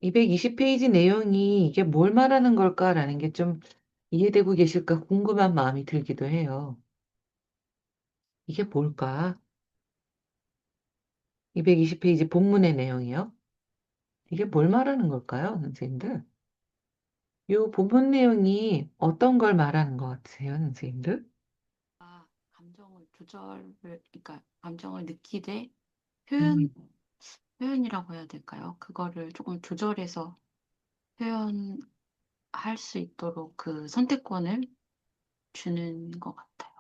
220페이지 내용이 이게 뭘 말하는 걸까라는 게 좀 이해되고 계실까 궁금한 마음이 들기도 해요. 이게 뭘까? 220페이지 본문의 내용이요. 이게 뭘 말하는 걸까요, 선생님들? 요 본문 내용이 어떤 걸 말하는 것 같으세요, 선생님들? 감정을 그러니까 감정을 느끼되 표현, 음, 표현이라고 해야 될까요? 그거를 조금 조절해서 표현할 수 있도록 그 선택권을 주는 것 같아요.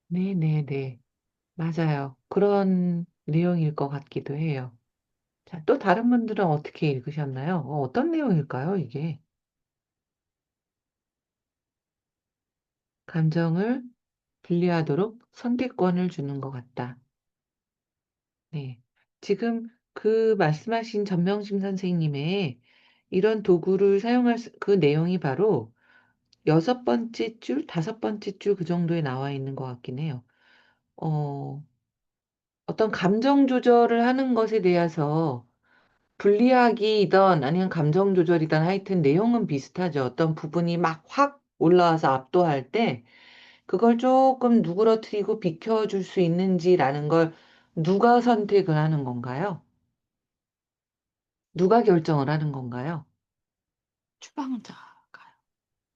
네네네. 맞아요. 그런 내용일 것 같기도 해요. 자, 또 다른 분들은 어떻게 읽으셨나요? 어떤 내용일까요, 이게? 감정을 분리하도록 선택권을 주는 것 같다. 네. 지금 그 말씀하신 전명심 선생님의 이런 도구를 사용할 그 내용이 바로 여섯 번째 줄, 다섯 번째 줄 그 정도에 나와 있는 것 같긴 해요. 어, 어떤 감정 조절을 하는 것에 대해서 분리하기이든 아니면 감정 조절이든 하여튼 내용은 비슷하죠. 어떤 부분이 막 확 올라와서 압도할 때 그걸 조금 누그러뜨리고 비켜줄 수 있는지라는 걸 누가 선택을 하는 건가요? 누가 결정을 하는 건가요? 추방자가요.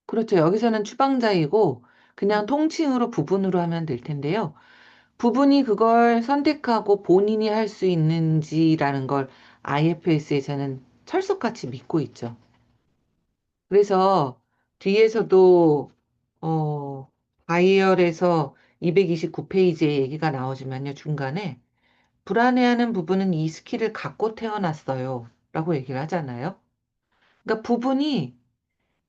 그렇죠. 여기서는 추방자이고 그냥 통칭으로 부분으로 하면 될 텐데요. 부분이 그걸 선택하고 본인이 할 수 있는지라는 걸 IFS에서는 철석같이 믿고 있죠. 그래서 뒤에서도 바이열에서 229페이지에 얘기가 나오지만요. 중간에 불안해하는 부분은 이 스킬을 갖고 태어났어요. 라고 얘기를 하잖아요. 그러니까 부분이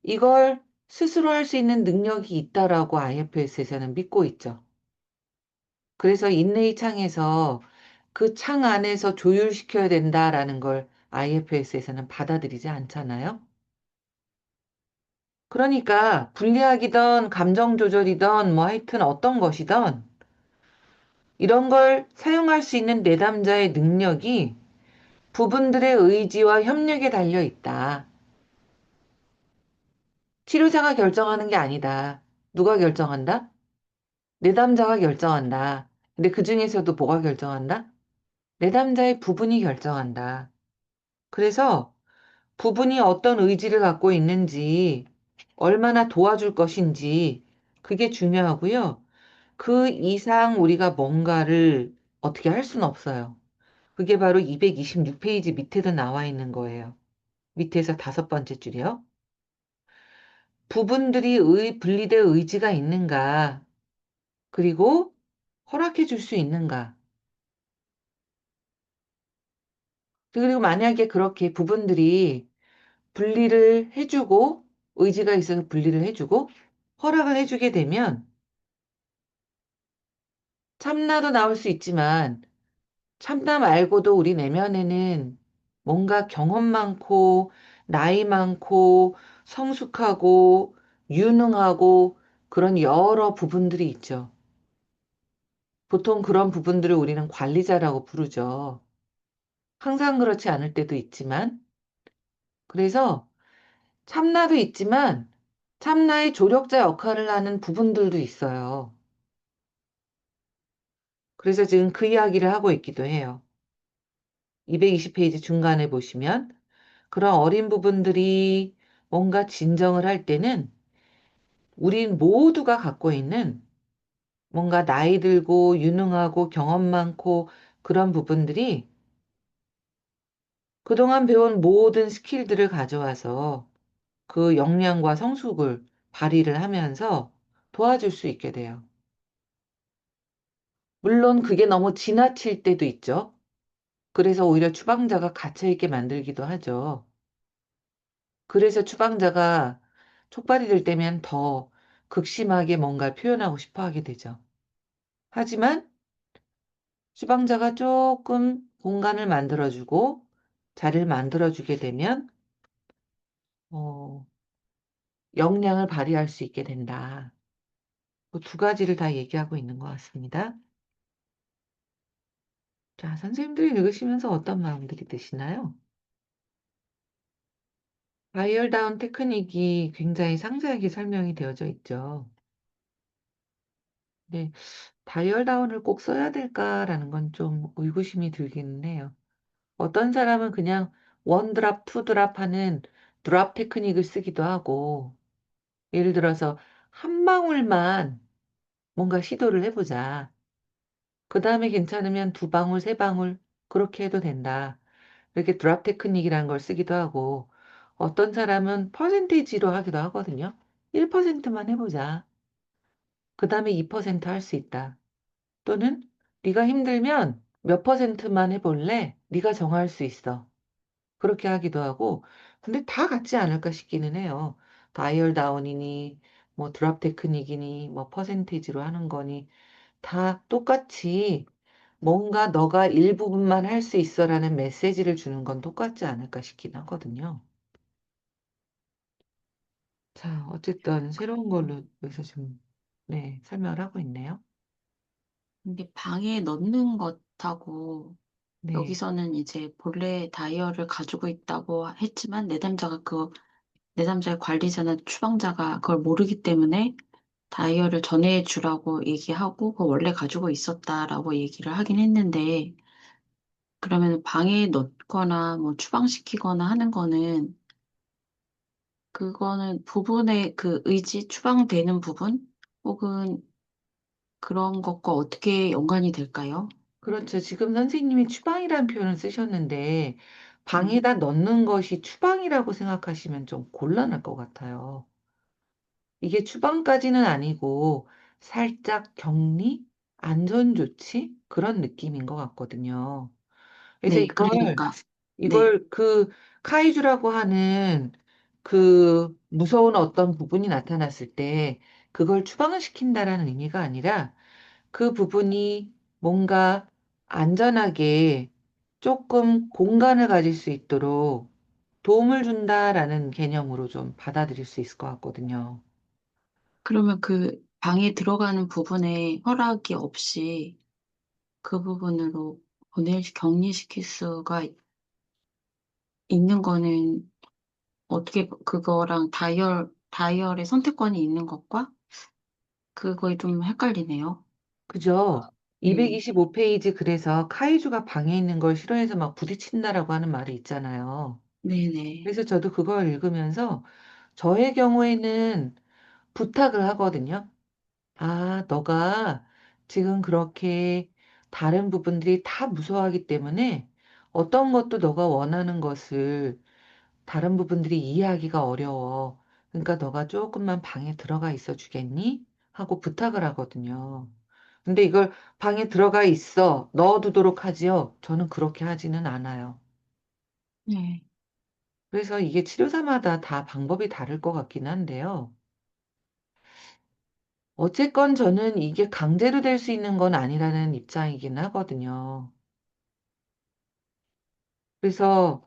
이걸 스스로 할 수 있는 능력이 있다라고 IFS에서는 믿고 있죠. 그래서 인내의 창에서 그 창 안에서 조율시켜야 된다라는 걸 IFS에서는 받아들이지 않잖아요. 그러니까 분리학이든 감정 조절이든 뭐 하여튼 어떤 것이든 이런 걸 사용할 수 있는 내담자의 능력이 부분들의 의지와 협력에 달려 있다. 치료자가 결정하는 게 아니다. 누가 결정한다? 내담자가 결정한다. 근데 그 중에서도 뭐가 결정한다? 내담자의 부분이 결정한다. 그래서 부분이 어떤 의지를 갖고 있는지, 얼마나 도와줄 것인지, 그게 중요하고요. 그 이상 우리가 뭔가를 어떻게 할 수는 없어요. 그게 바로 226페이지 밑에도 나와 있는 거예요. 밑에서 다섯 번째 줄이요. 부분들이 분리될 의지가 있는가, 그리고 허락해 줄 수 있는가. 그리고 만약에 그렇게 부분들이 분리를 해주고, 의지가 있어서 분리를 해주고, 허락을 해주게 되면 참나도 나올 수 있지만 참나 말고도 우리 내면에는 뭔가 경험 많고 나이 많고 성숙하고 유능하고 그런 여러 부분들이 있죠. 보통 그런 부분들을 우리는 관리자라고 부르죠. 항상 그렇지 않을 때도 있지만 그래서 참나도 있지만 참나의 조력자 역할을 하는 부분들도 있어요. 그래서 지금 그 이야기를 하고 있기도 해요. 220페이지 중간에 보시면 그런 어린 부분들이 뭔가 진정을 할 때는 우린 모두가 갖고 있는 뭔가 나이 들고 유능하고 경험 많고 그런 부분들이 그동안 배운 모든 스킬들을 가져와서 그 역량과 성숙을 발휘를 하면서 도와줄 수 있게 돼요. 물론 그게 너무 지나칠 때도 있죠. 그래서 오히려 추방자가 갇혀있게 만들기도 하죠. 그래서 추방자가 촉발이 될 때면 더 극심하게 뭔가 표현하고 싶어 하게 되죠. 하지만 추방자가 조금 공간을 만들어주고 자리를 만들어주게 되면 어, 역량을 발휘할 수 있게 된다. 그두 가지를 다 얘기하고 있는 것 같습니다. 자, 선생님들이 읽으시면서 어떤 마음들이 드시나요? 다이얼다운 테크닉이 굉장히 상세하게 설명이 되어져 있죠. 네, 다이얼다운을 꼭 써야 될까라는 건 좀 의구심이 들기는 해요. 어떤 사람은 그냥 원 드랍, 투 드랍 하는 드랍 테크닉을 쓰기도 하고, 예를 들어서 한 방울만 뭔가 시도를 해보자. 그 다음에 괜찮으면 두 방울, 세 방울, 그렇게 해도 된다. 이렇게 드랍 테크닉이라는 걸 쓰기도 하고, 어떤 사람은 퍼센테이지로 하기도 하거든요. 1%만 해보자. 그 다음에 2% 할 수 있다. 또는 네가 힘들면 몇 퍼센트만 해볼래? 네가 정할 수 있어. 그렇게 하기도 하고, 근데 다 같지 않을까 싶기는 해요. 다이얼 다운이니, 뭐 드랍 테크닉이니, 뭐 퍼센테이지로 하는 거니, 다 똑같이 뭔가 너가 일부분만 할 수 있어라는 메시지를 주는 건 똑같지 않을까 싶긴 하거든요. 자, 어쨌든 새로운 걸로 여기서 좀, 네, 설명을 하고 있네요. 이게 방에 넣는 것하고 네, 여기서는 이제 본래 다이얼을 가지고 있다고 했지만 내담자의 관리자나 추방자가 그걸 모르기 때문에 다이얼을 전해주라고 얘기하고 그걸 원래 가지고 있었다라고 얘기를 하긴 했는데 그러면 방에 넣거나 뭐 추방시키거나 하는 거는 그거는 부분의 그 의지 추방되는 부분 혹은 그런 것과 어떻게 연관이 될까요? 그렇죠. 지금 선생님이 추방이라는 표현을 쓰셨는데, 네. 방에다 넣는 것이 추방이라고 생각하시면 좀 곤란할 것 같아요. 이게 추방까지는 아니고, 살짝 격리? 안전조치? 그런 느낌인 것 같거든요. 그래서 네, 이걸, 그러니까, 네. 이걸 그 카이주라고 하는 그 무서운 어떤 부분이 나타났을 때, 그걸 추방을 시킨다라는 의미가 아니라, 그 부분이 뭔가 안전하게 조금 공간을 가질 수 있도록 도움을 준다라는 개념으로 좀 받아들일 수 있을 것 같거든요. 그러면 그 방에 들어가는 부분에 허락이 없이 그 부분으로 격리시킬 수가 있는 거는 어떻게 그거랑 다이얼의 선택권이 있는 것과 그거에 좀 헷갈리네요. 그죠? 네. 225페이지 그래서 카이주가 방에 있는 걸 싫어해서 막 부딪힌다라고 하는 말이 있잖아요. 네네. 그래서 저도 그걸 읽으면서 저의 경우에는 부탁을 하거든요. 아, 너가 지금 그렇게 다른 부분들이 다 무서워하기 때문에 어떤 것도 너가 원하는 것을 다른 부분들이 이해하기가 어려워. 그러니까 너가 조금만 방에 들어가 있어 주겠니? 하고 부탁을 하거든요. 근데 이걸 방에 들어가 있어 넣어두도록 하지요. 저는 그렇게 하지는 않아요. 네. 그래서 이게 치료사마다 다 방법이 다를 것 같긴 한데요. 어쨌건 저는 이게 강제로 될 수 있는 건 아니라는 입장이긴 하거든요. 그래서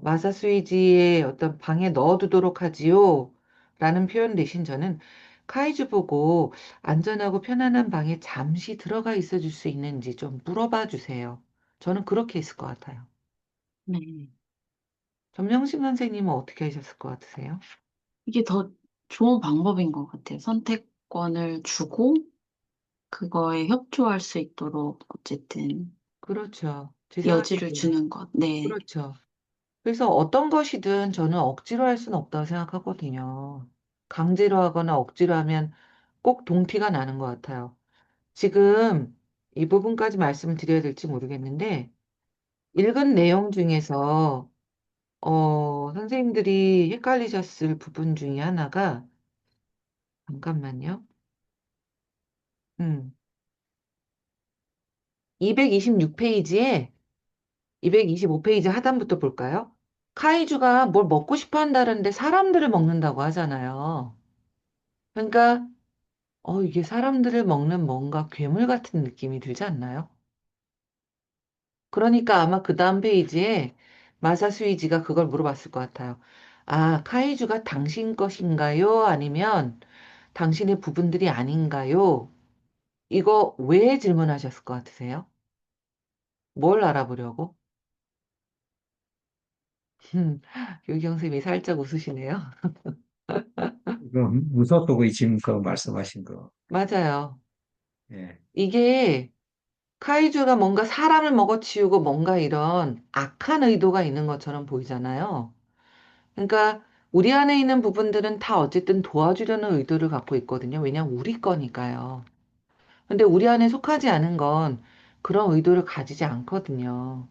마사스위지의 어떤 방에 넣어두도록 하지요. 라는 표현 대신 저는 카이주 보고 안전하고 편안한 방에 잠시 들어가 있어 줄 수 있는지 좀 물어봐 주세요. 저는 그렇게 했을 것 같아요. 네. 전명심 선생님은 어떻게 하셨을 것 같으세요? 이게 더 좋은 방법인 것 같아요. 선택권을 주고 그거에 협조할 수 있도록 어쨌든 그렇죠. 제 여지를 생각에도 주는 것. 네. 그렇죠. 그래서 어떤 것이든 저는 억지로 할 수는 없다고 생각하거든요. 강제로 하거나 억지로 하면 꼭 동티가 나는 것 같아요. 지금 이 부분까지 말씀을 드려야 될지 모르겠는데, 읽은 내용 중에서, 선생님들이 헷갈리셨을 부분 중에 하나가, 잠깐만요. 226페이지에, 225페이지 하단부터 볼까요? 카이주가 뭘 먹고 싶어 한다는데 사람들을 먹는다고 하잖아요. 그러니까, 이게 사람들을 먹는 뭔가 괴물 같은 느낌이 들지 않나요? 그러니까 아마 그 다음 페이지에 마사스위지가 그걸 물어봤을 것 같아요. 아, 카이주가 당신 것인가요? 아니면 당신의 부분들이 아닌가요? 이거 왜 질문하셨을 것 같으세요? 뭘 알아보려고? 음, 유경 쌤이 살짝 웃으시네요. 이거 무소속의 짐 그 말씀하신 거. 맞아요. 예. 이게 카이주가 뭔가 사람을 먹어치우고 뭔가 이런 악한 의도가 있는 것처럼 보이잖아요. 그러니까 우리 안에 있는 부분들은 다 어쨌든 도와주려는 의도를 갖고 있거든요. 왜냐면 우리 거니까요. 근데 우리 안에 속하지 않은 건 그런 의도를 가지지 않거든요.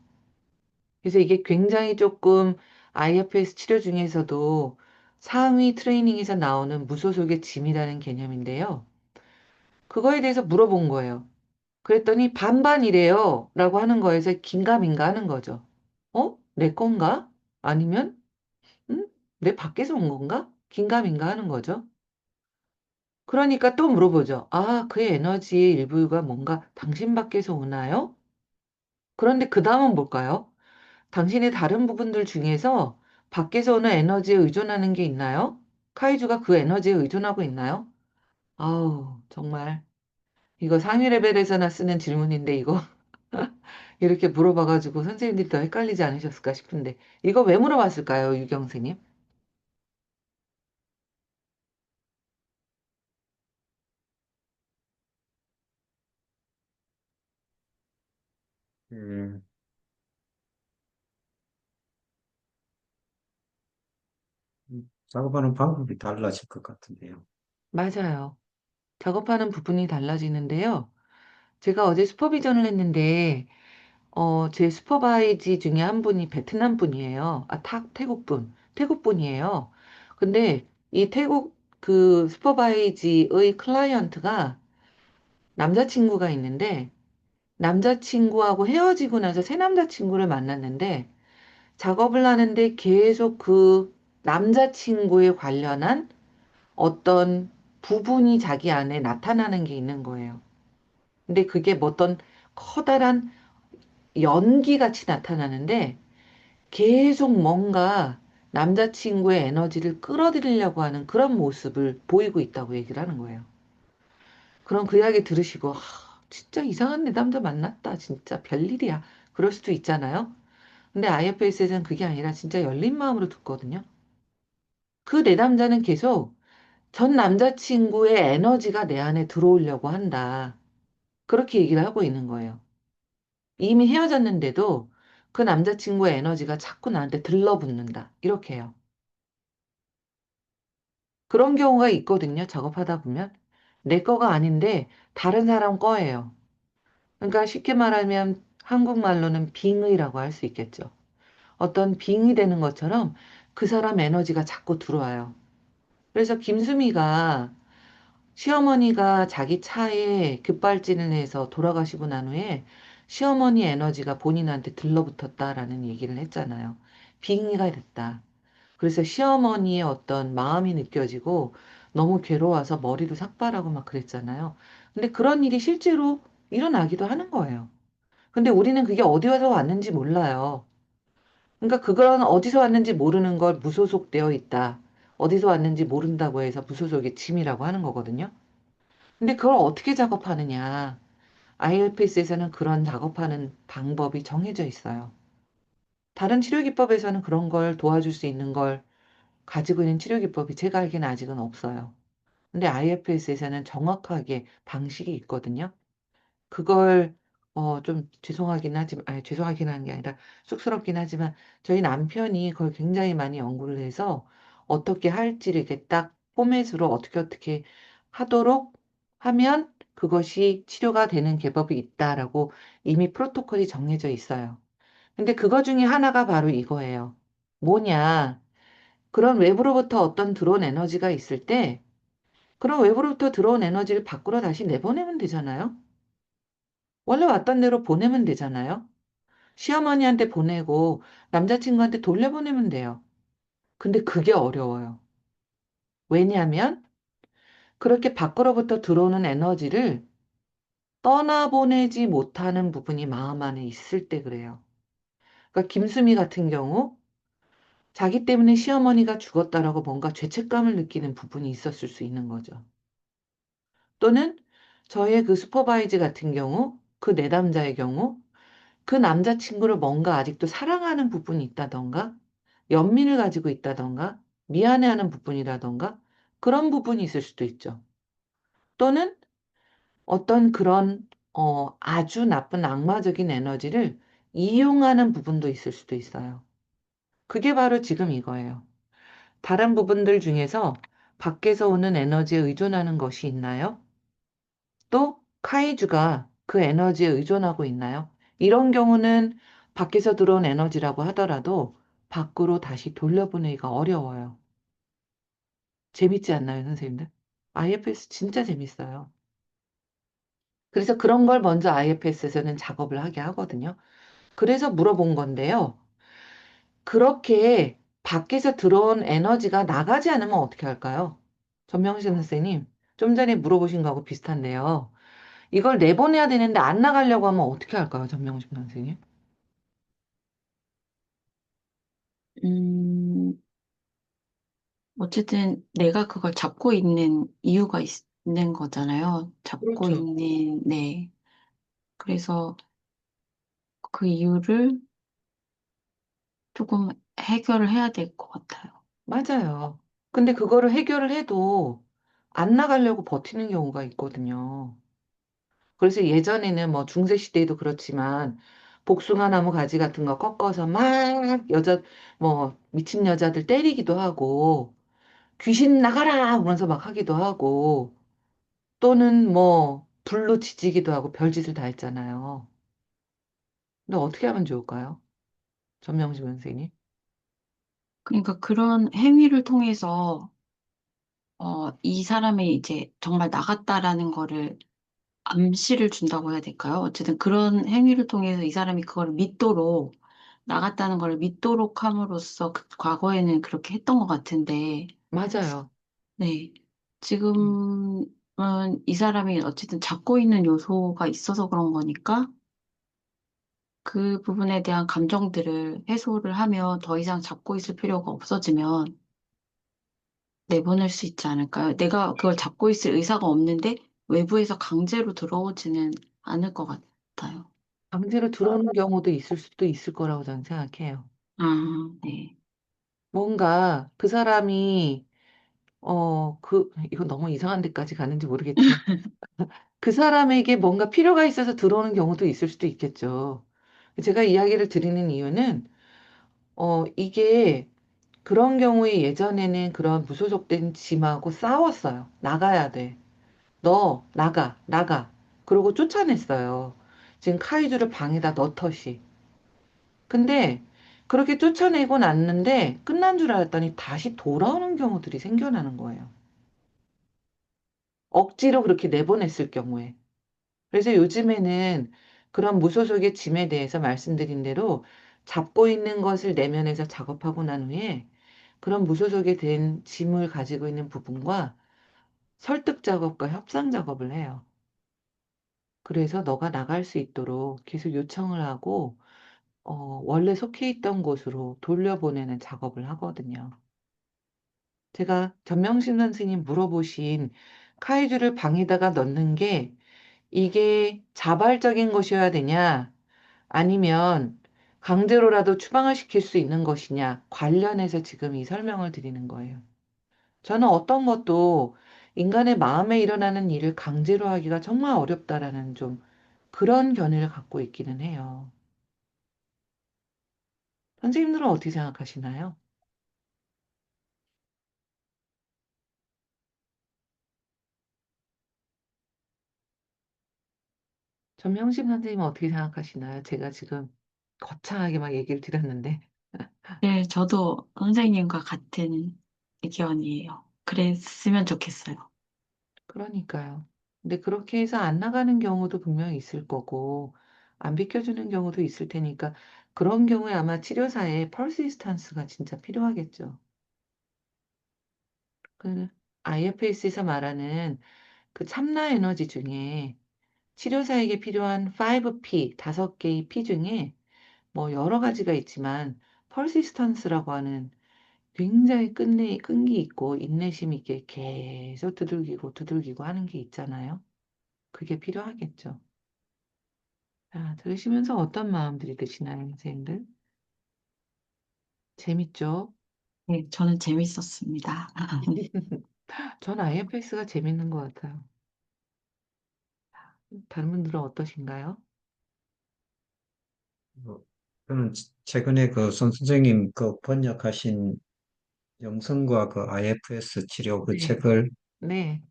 그래서 이게 굉장히 조금 IFS 치료 중에서도 상위 트레이닝에서 나오는 무소속의 짐이라는 개념인데요. 그거에 대해서 물어본 거예요. 그랬더니 반반이래요. 라고 하는 거에서 긴가민가 하는 거죠. 내 건가? 아니면, 응? 내 밖에서 온 건가? 긴가민가 하는 거죠. 그러니까 또 물어보죠. 아, 그의 에너지의 일부가 뭔가 당신 밖에서 오나요? 그런데 그 다음은 뭘까요? 당신의 다른 부분들 중에서 밖에서 오는 에너지에 의존하는 게 있나요? 카이주가 그 에너지에 의존하고 있나요? 아우, 정말. 이거 상위 레벨에서나 쓰는 질문인데 이거 이렇게 물어봐가지고 선생님들이 더 헷갈리지 않으셨을까 싶은데 이거 왜 물어봤을까요, 유경수님? 예. 작업하는 방법이 달라질 것 같은데요. 맞아요. 작업하는 부분이 달라지는데요. 제가 어제 슈퍼비전을 했는데 제 슈퍼바이지 중에 한 분이 베트남 분이에요. 태국 분. 태국 분이에요. 근데 이 태국 그 슈퍼바이지의 클라이언트가 남자친구가 있는데 남자친구하고 헤어지고 나서 새 남자친구를 만났는데 작업을 하는데 계속 그 남자친구에 관련한 어떤 부분이 자기 안에 나타나는 게 있는 거예요. 근데 그게 뭐 어떤 커다란 연기 같이 나타나는데 계속 뭔가 남자친구의 에너지를 끌어들이려고 하는 그런 모습을 보이고 있다고 얘기를 하는 거예요. 그럼 그 이야기 들으시고, 진짜 이상한 내 남자 만났다. 진짜 별일이야. 그럴 수도 있잖아요. 근데 IFS에서는 그게 아니라 진짜 열린 마음으로 듣거든요. 그 내 남자는 계속 전 남자친구의 에너지가 내 안에 들어오려고 한다. 그렇게 얘기를 하고 있는 거예요. 이미 헤어졌는데도 그 남자친구의 에너지가 자꾸 나한테 들러붙는다. 이렇게 해요. 그런 경우가 있거든요. 작업하다 보면. 내 거가 아닌데 다른 사람 거예요. 그러니까 쉽게 말하면 한국말로는 빙의라고 할 수 있겠죠. 어떤 빙의 되는 것처럼 그 사람 에너지가 자꾸 들어와요. 그래서 김수미가 시어머니가 자기 차에 급발진을 해서 돌아가시고 난 후에 시어머니 에너지가 본인한테 들러붙었다라는 얘기를 했잖아요. 빙의가 됐다. 그래서 시어머니의 어떤 마음이 느껴지고 너무 괴로워서 머리도 삭발하고 막 그랬잖아요. 근데 그런 일이 실제로 일어나기도 하는 거예요. 근데 우리는 그게 어디서 왔는지 몰라요. 그러니까 그건 어디서 왔는지 모르는 걸 무소속되어 있다. 어디서 왔는지 모른다고 해서 무소속의 짐이라고 하는 거거든요. 근데 그걸 어떻게 작업하느냐. ILPS에서는 그런 작업하는 방법이 정해져 있어요. 다른 치료 기법에서는 그런 걸 도와줄 수 있는 걸 가지고 있는 치료 기법이 제가 알기에는 아직은 없어요. 근데 IFS에서는 정확하게 방식이 있거든요. 그걸 좀 죄송하긴 하지만 아니 죄송하긴 하는 게 아니라 쑥스럽긴 하지만 저희 남편이 그걸 굉장히 많이 연구를 해서 어떻게 할지를 이렇게 딱 포맷으로 어떻게 하도록 하면 그것이 치료가 되는 개법이 있다라고 이미 프로토콜이 정해져 있어요. 근데 그거 중에 하나가 바로 이거예요. 뭐냐? 그런 외부로부터 어떤 들어온 에너지가 있을 때 그런 외부로부터 들어온 에너지를 밖으로 다시 내보내면 되잖아요. 원래 왔던 대로 보내면 되잖아요. 시어머니한테 보내고 남자친구한테 돌려보내면 돼요. 근데 그게 어려워요. 왜냐하면 그렇게 밖으로부터 들어오는 에너지를 떠나보내지 못하는 부분이 마음 안에 있을 때 그래요. 그러니까 김수미 같은 경우 자기 때문에 시어머니가 죽었다라고 뭔가 죄책감을 느끼는 부분이 있었을 수 있는 거죠. 또는 저의 그 슈퍼바이즈 같은 경우 그 내담자의 경우 그 남자친구를 뭔가 아직도 사랑하는 부분이 있다던가 연민을 가지고 있다던가, 미안해하는 부분이라던가, 그런 부분이 있을 수도 있죠. 또는 어떤 그런, 아주 나쁜 악마적인 에너지를 이용하는 부분도 있을 수도 있어요. 그게 바로 지금 이거예요. 다른 부분들 중에서 밖에서 오는 에너지에 의존하는 것이 있나요? 또 카이주가 그 에너지에 의존하고 있나요? 이런 경우는 밖에서 들어온 에너지라고 하더라도 밖으로 다시 돌려보내기가 어려워요. 재밌지 않나요, 선생님들? IFS 진짜 재밌어요. 그래서 그런 걸 먼저 IFS에서는 작업을 하게 하거든요. 그래서 물어본 건데요. 그렇게 밖에서 들어온 에너지가 나가지 않으면 어떻게 할까요? 전명신 선생님, 좀 전에 물어보신 거하고 비슷한데요. 이걸 내보내야 되는데 안 나가려고 하면 어떻게 할까요, 전명신 선생님? 음, 어쨌든 내가 그걸 잡고 있는 이유가 있는 거잖아요. 잡고 그렇죠. 있는, 네. 그래서 그 이유를 조금 해결을 해야 될 것 같아요. 맞아요. 근데 그거를 해결을 해도 안 나가려고 버티는 경우가 있거든요. 그래서 예전에는 뭐 중세 시대에도 그렇지만 복숭아 나무 가지 같은 거 꺾어서 막 뭐 미친 여자들 때리기도 하고 귀신 나가라! 그러면서 막 하기도 하고 또는 뭐 불로 지지기도 하고 별짓을 다 했잖아요. 근데 어떻게 하면 좋을까요? 전명심 선생님. 그러니까 그런 행위를 통해서, 이 사람이 이제 정말 나갔다라는 거를 암시를 준다고 해야 될까요? 어쨌든 그런 행위를 통해서 이 사람이 그걸 믿도록, 나갔다는 걸 믿도록 함으로써 과거에는 그렇게 했던 것 같은데, 맞아요. 네. 음. 지금은 이 사람이 어쨌든 잡고 있는 요소가 있어서 그런 거니까 그 부분에 대한 감정들을 해소를 하면 더 이상 잡고 있을 필요가 없어지면 내보낼 수 있지 않을까요? 내가 그걸 잡고 있을 의사가 없는데 외부에서 강제로 들어오지는 않을 것 같아요. 강제로 들어오는 경우도 있을 수도 있을 거라고 저는 생각해요. 아, 네. 뭔가 그 사람이 이거 너무 이상한 데까지 가는지 모르겠지만 그 사람에게 뭔가 필요가 있어서 들어오는 경우도 있을 수도 있겠죠. 제가 이야기를 드리는 이유는 이게 그런 경우에 예전에는 그런 무소속된 짐하고 싸웠어요. 나가야 돼. 너 나가 나가. 그러고 쫓아냈어요. 지금 카이주를 방에다 넣듯이. 근데 그렇게 쫓아내고 났는데 끝난 줄 알았더니 다시 돌아오는 경우들이 생겨나는 거예요. 억지로 그렇게 내보냈을 경우에. 그래서 요즘에는 그런 무소속의 짐에 대해서 말씀드린 대로 잡고 있는 것을 내면에서 작업하고 난 후에 그런 무소속이 된 짐을 가지고 있는 부분과 설득 작업과 협상 작업을 해요. 그래서 너가 나갈 수 있도록 계속 요청을 하고 원래 속해 있던 곳으로 돌려보내는 작업을 하거든요. 제가 전명신 선생님 물어보신 카이주를 방에다가 넣는 게 이게 자발적인 것이어야 되냐, 아니면 강제로라도 추방을 시킬 수 있는 것이냐, 관련해서 지금 이 설명을 드리는 거예요. 저는 어떤 것도 인간의 마음에 일어나는 일을 강제로 하기가 정말 어렵다라는 좀 그런 견해를 갖고 있기는 해요. 선생님들은 어떻게 생각하시나요? 전명심 선생님은 어떻게 생각하시나요? 제가 지금 거창하게 막 얘기를 드렸는데. 네, 저도 선생님과 같은 의견이에요. 그랬으면 좋겠어요. 그러니까요. 근데 그렇게 해서 안 나가는 경우도 분명히 있을 거고, 안 비켜주는 경우도 있을 테니까, 그런 경우에 아마 치료사의 펄시스탄스가 진짜 필요하겠죠. 그 IFS에서 말하는 그 참나 에너지 중에 치료사에게 필요한 5P, 5개의 P 중에 뭐 여러 가지가 있지만, 펄시스턴스라고 하는 굉장히 끈기 있고 인내심 있게 계속 두들기고 두들기고 하는 게 있잖아요. 그게 필요하겠죠. 자, 들으시면서 어떤 마음들이 드시나요, 선생님들? 재밌죠? 네, 저는 재밌었습니다. 전 IFS가 재밌는 것 같아요. 다른 분들은 어떠신가요? 뭐, 저는 최근에 그 손 선생님 그 번역하신 영성과 그 IFS 치료 그 네. 책을 네.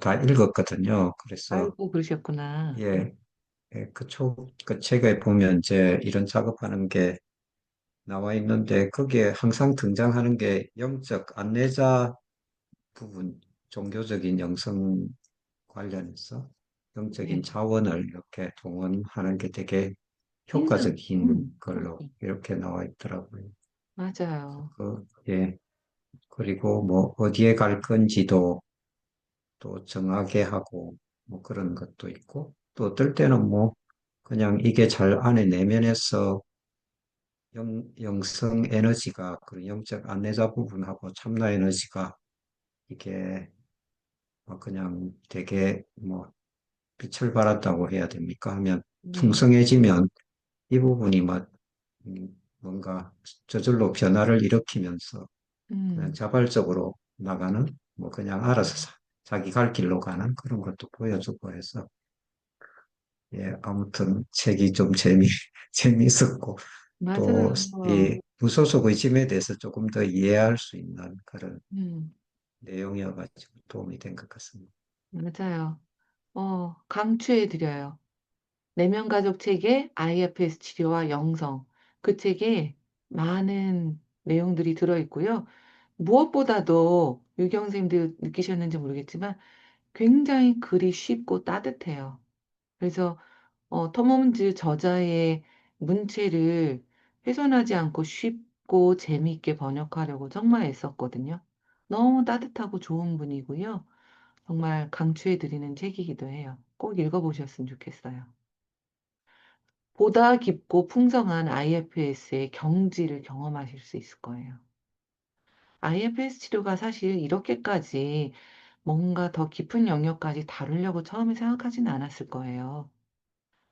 다 읽었거든요. 그래서 아이고, 그러셨구나. 예, 그 책에 보면 이제 이런 작업하는 게 나와 있는데 거기에 항상 등장하는 게 영적 안내자 부분, 종교적인 영성 관련해서 영적인 네. 자원을 이렇게 동원하는 게 되게 음, 효과적인 걸로 음, 이렇게 나와 있더라고요. 맞아요. 예. 그리고 뭐 어디에 갈 건지도 또 정하게 하고 뭐 그런 것도 있고 또 어떨 때는 뭐 그냥 이게 잘 안에 내면에서 영성 에너지가 그 영적 안내자 부분하고 참나 에너지가 이게 그냥 되게 뭐 빛을 발한다고 해야 됩니까? 하면 네. 풍성해지면 이 부분이 막 뭔가 저절로 변화를 일으키면서 그냥 음, 자발적으로 나가는 뭐 그냥 알아서 자기 갈 길로 가는 그런 것도 보여주고 해서 예, 아무튼 책이 좀 재미있었고 또 맞아요. 이 무소속 의심에 대해서 조금 더 이해할 수 있는 그런 음, 내용이어가지고 도움이 된 것 같습니다. 맞아요. 강추해드려요. 내면 가족 책의 IFS 치료와 영성. 그 책에 많은 내용들이 들어있고요. 무엇보다도 유경 선생님도 느끼셨는지 모르겠지만 굉장히 글이 쉽고 따뜻해요. 그래서 톰 홈즈 저자의 문체를 훼손하지 않고 쉽고 재미있게 번역하려고 정말 애썼거든요. 너무 따뜻하고 좋은 분이고요. 정말 강추해드리는 책이기도 해요. 꼭 읽어보셨으면 좋겠어요. 보다 깊고 풍성한 IFS의 경지를 경험하실 수 있을 거예요. IFS 치료가 사실 이렇게까지 뭔가 더 깊은 영역까지 다루려고 처음에 생각하진 않았을 거예요.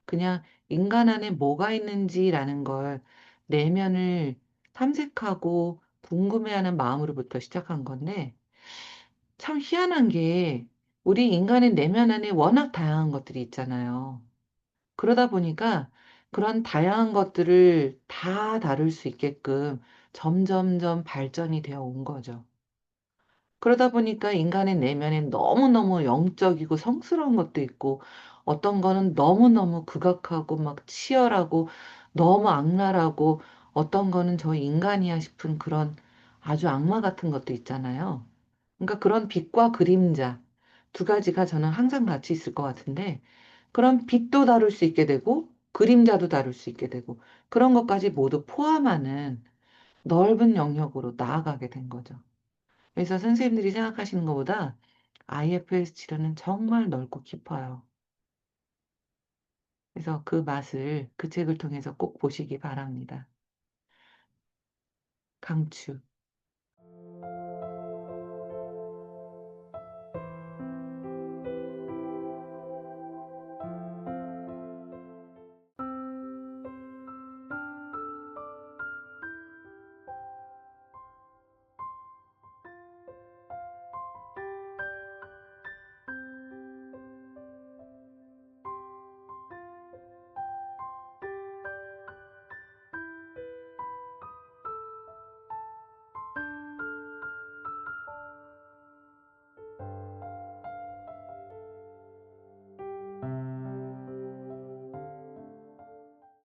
그냥 인간 안에 뭐가 있는지라는 걸 내면을 탐색하고 궁금해하는 마음으로부터 시작한 건데 참 희한한 게 우리 인간의 내면 안에 워낙 다양한 것들이 있잖아요. 그러다 보니까 그런 다양한 것들을 다 다룰 수 있게끔 점점점 발전이 되어 온 거죠. 그러다 보니까 인간의 내면에 너무너무 영적이고 성스러운 것도 있고 어떤 거는 너무너무 극악하고 막 치열하고 너무 악랄하고 어떤 거는 저 인간이야 싶은 그런 아주 악마 같은 것도 있잖아요. 그러니까 그런 빛과 그림자 두 가지가 저는 항상 같이 있을 것 같은데 그런 빛도 다룰 수 있게 되고 그림자도 다룰 수 있게 되고 그런 것까지 모두 포함하는 넓은 영역으로 나아가게 된 거죠. 그래서 선생님들이 생각하시는 것보다 IFS 치료는 정말 넓고 깊어요. 그래서 그 맛을 그 책을 통해서 꼭 보시기 바랍니다. 강추.